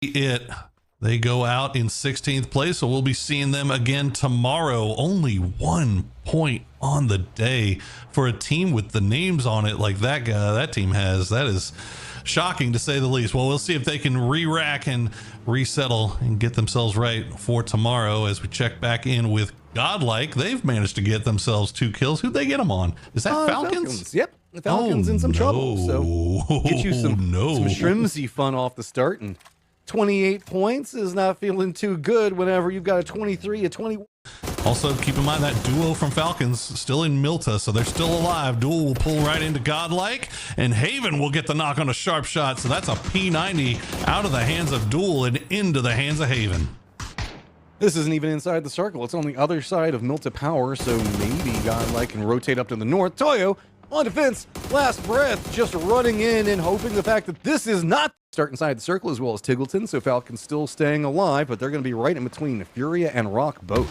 it. They go out in 16th place, so we'll be seeing them again tomorrow. Only 1 point on the day for a team with the names on it like that team has. That is shocking to say the least. Well, we'll see if they can re-rack and resettle and get themselves right for tomorrow as we check back in with Godlike. They've managed to get themselves 2 kills. Who'd they get them on? Is that Falcons? Yep. The Falcons in some trouble. So get you some shrimsy fun off the start. And 28 points is not feeling too good whenever you've got a 23, a 21. Also, keep in mind that duo from Falcons still in Milta, so they're still alive. Duel will pull right into Godlike, and Haven will get the knock on a sharp shot. So that's a P90 out of the hands of Duel and into the hands of Haven. This isn't even inside the circle. It's on the other side of Milta Power, so maybe Godlike can rotate up to the north. Toyo on defense, last breath, just running in and hoping the fact that this is not start inside the circle, as well as Tiggleton, so Falcon's still staying alive, but they're going to be right in between Furia and Rock both.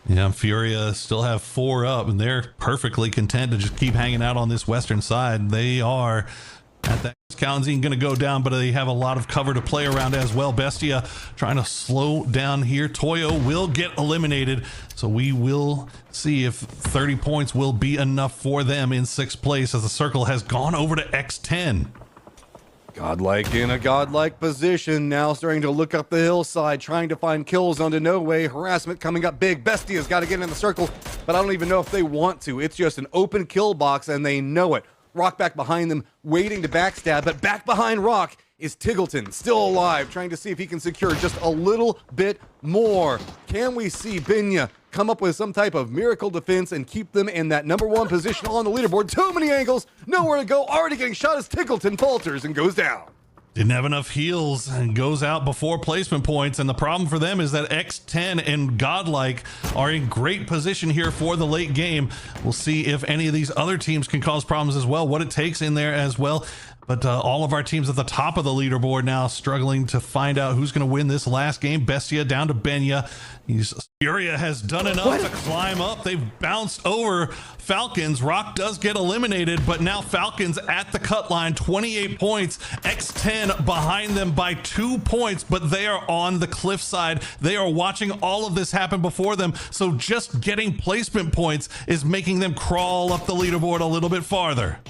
Yeah, Furia still have 4 up, and they're perfectly content to just keep hanging out on this western side. They are at that. Kalenzine going to go down, but they have a lot of cover to play around as well. Bestia trying to slow down here. Toyo will get eliminated, so we will see if 30 points will be enough for them in 6th place as the circle has gone over to X10. Godlike in a godlike position, now starting to look up the hillside, trying to find kills onto No Way. Harassment coming up big. Bestia's got to get in the circle, but I don't even know if they want to. It's just an open kill box, and they know it. Rock back behind them, waiting to backstab, but back behind Rock is Tiggleton, still alive, trying to see if he can secure just a little bit more. Can we see Binya come up with some type of miracle defense and keep them in that #1 position on the leaderboard? Too many angles, nowhere to go, already getting shot as Tiggleton falters and goes down. Didn't have enough heals and goes out before placement points, and the problem for them is that X10 and Godlike are in great position here for the late game. We'll see if any of these other teams can cause problems as well, what it takes in there as well. But all of our teams at the top of the leaderboard now struggling to find out who's going to win this last game. Bestia down to Benya. Furia has done enough to climb up. They've bounced over Falcons. Rock does get eliminated, but now Falcons at the cut line, 28 points. X10 behind them by 2 points, but they are on the cliffside. They are watching all of this happen before them, so just getting placement points is making them crawl up the leaderboard a little bit farther.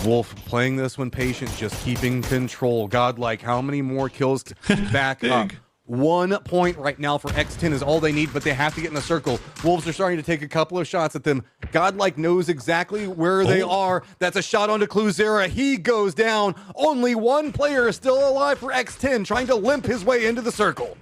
Wolf playing this one patient, just keeping control. Godlike, how many more kills to back up? 1 point right now for X10 is all they need, but they have to get in the circle. Wolves are starting to take a couple of shots at them. Godlike knows exactly where they are. That's a shot onto Cluzera. He goes down. Only 1 player is still alive for X10, trying to limp his way into the circle.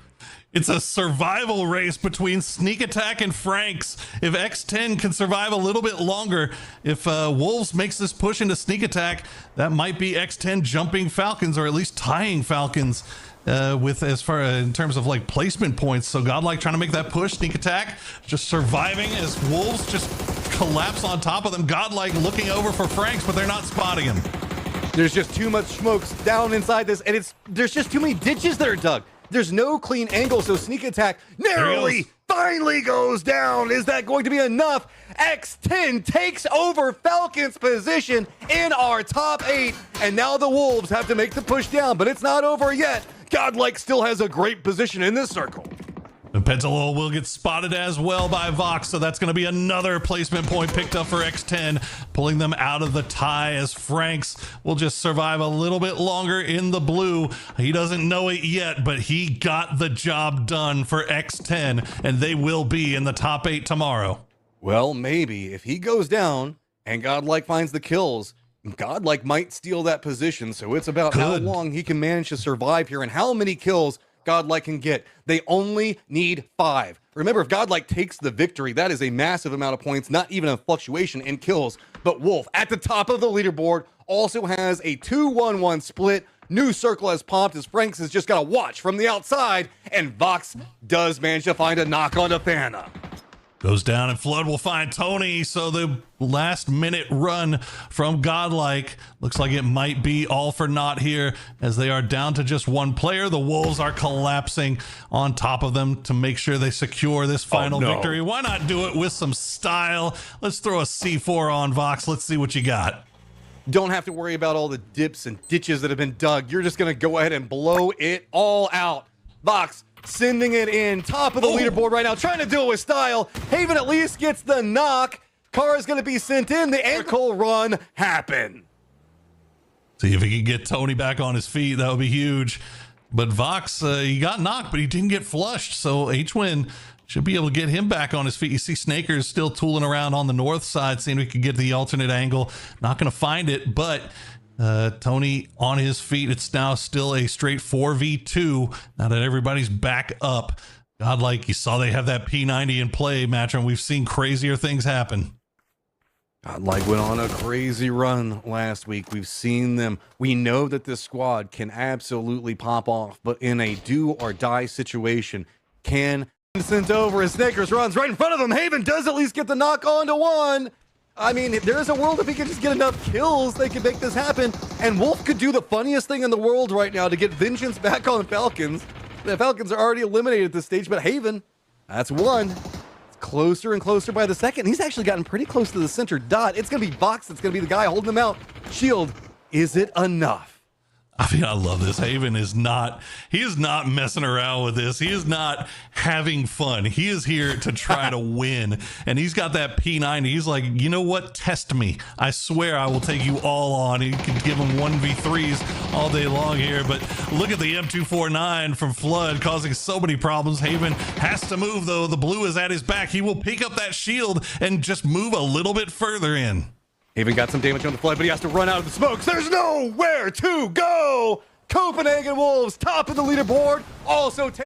It's a survival race between Sneak Attack and Franks. If X10 can survive a little bit longer, if Wolves makes this push into Sneak Attack, that might be X10 jumping Falcons, or at least tying Falcons with as far in terms of like placement points. So Godlike trying to make that push. Sneak Attack just surviving as Wolves just collapse on top of them. Godlike looking over for Franks, but they're not spotting him. There's just too much smokes down inside this, and there's just too many ditches that are dug. There's no clean angle, so Sneak Attack narrowly finally goes down. Is that going to be enough? X10 takes over Falcon's position in our top 8, and now the Wolves have to make the push down, but it's not over yet. Godlike still has a great position in this circle. And Pentalol will get spotted as well by Vox, so that's going to be another placement point picked up for X10, pulling them out of the tie as Franks will just survive a little bit longer in the blue. He doesn't know it yet, but he got the job done for X10, and they will be in the top 8 tomorrow. Well, maybe. If he goes down and Godlike finds the kills, Godlike might steal that position, so it's about how long he can manage to survive here and how many kills Godlike can get. They only need 5. Remember, if Godlike takes the victory, that is a massive amount of points, not even a fluctuation in kills. But Wolf, at the top of the leaderboard, also has a 2-1-1 split. New circle has popped as Franks has just got to watch from the outside, and Vox does manage to find a knock on Fana. Goes down, and Flood will find Tony. So the last minute run from Godlike looks like it might be all for naught here, as they are down to just 1 player. The Wolves are collapsing on top of them to make sure they secure this final victory. Why not do it with some style? Let's throw a C4 on Vox. Let's see what you got. Don't have to worry about all the dips and ditches that have been dug. You're just going to go ahead and blow it all out. Vox sending it in. Top of the leaderboard right now. Trying to do it with style. Haven at least gets the knock. Car is going to be sent in. The ankle run happen. See if he can get Tony back on his feet. That would be huge. But Vox, he got knocked, but he didn't get flushed. So H-Win should be able to get him back on his feet. You see Snakers still tooling around on the north side, seeing if we could get the alternate angle. Not going to find it, but Tony on his feet. It's now still a straight 4v2 now that everybody's back up. Godlike, you saw they have that P90 in play, Matron. We've seen crazier things happen. Godlike went on a crazy run last week. We've seen them. We know that this squad can absolutely pop off, but in a do or die situation, can sent over as Snakers runs right in front of him. Haven does at least get the knock onto one. I mean, there's a world if he can just get enough kills, they can make this happen. And Wolf could do the funniest thing in the world right now to get vengeance back on the Falcons. The Falcons are already eliminated at this stage, but Haven, that's one. It's closer and closer by the second. He's actually gotten pretty close to the center dot. It's going to be Vox that's going to be the guy holding him out. Shield, is it enough? I mean, I love this. Haven is not messing around with this. He is not having fun. He is here to try to win. And he's got that P90. He's like, you know what? Test me. I swear I will take you all on. He can give him 1v3s all day long here. But look at the M249 from Flood causing so many problems. Haven has to move, though. The blue is at his back. He will pick up that shield and just move a little bit further in. Haven got some damage on the Flood, but he has to run out of the smokes. There's nowhere to go. Copenhagen Wolves, top of the leaderboard. Also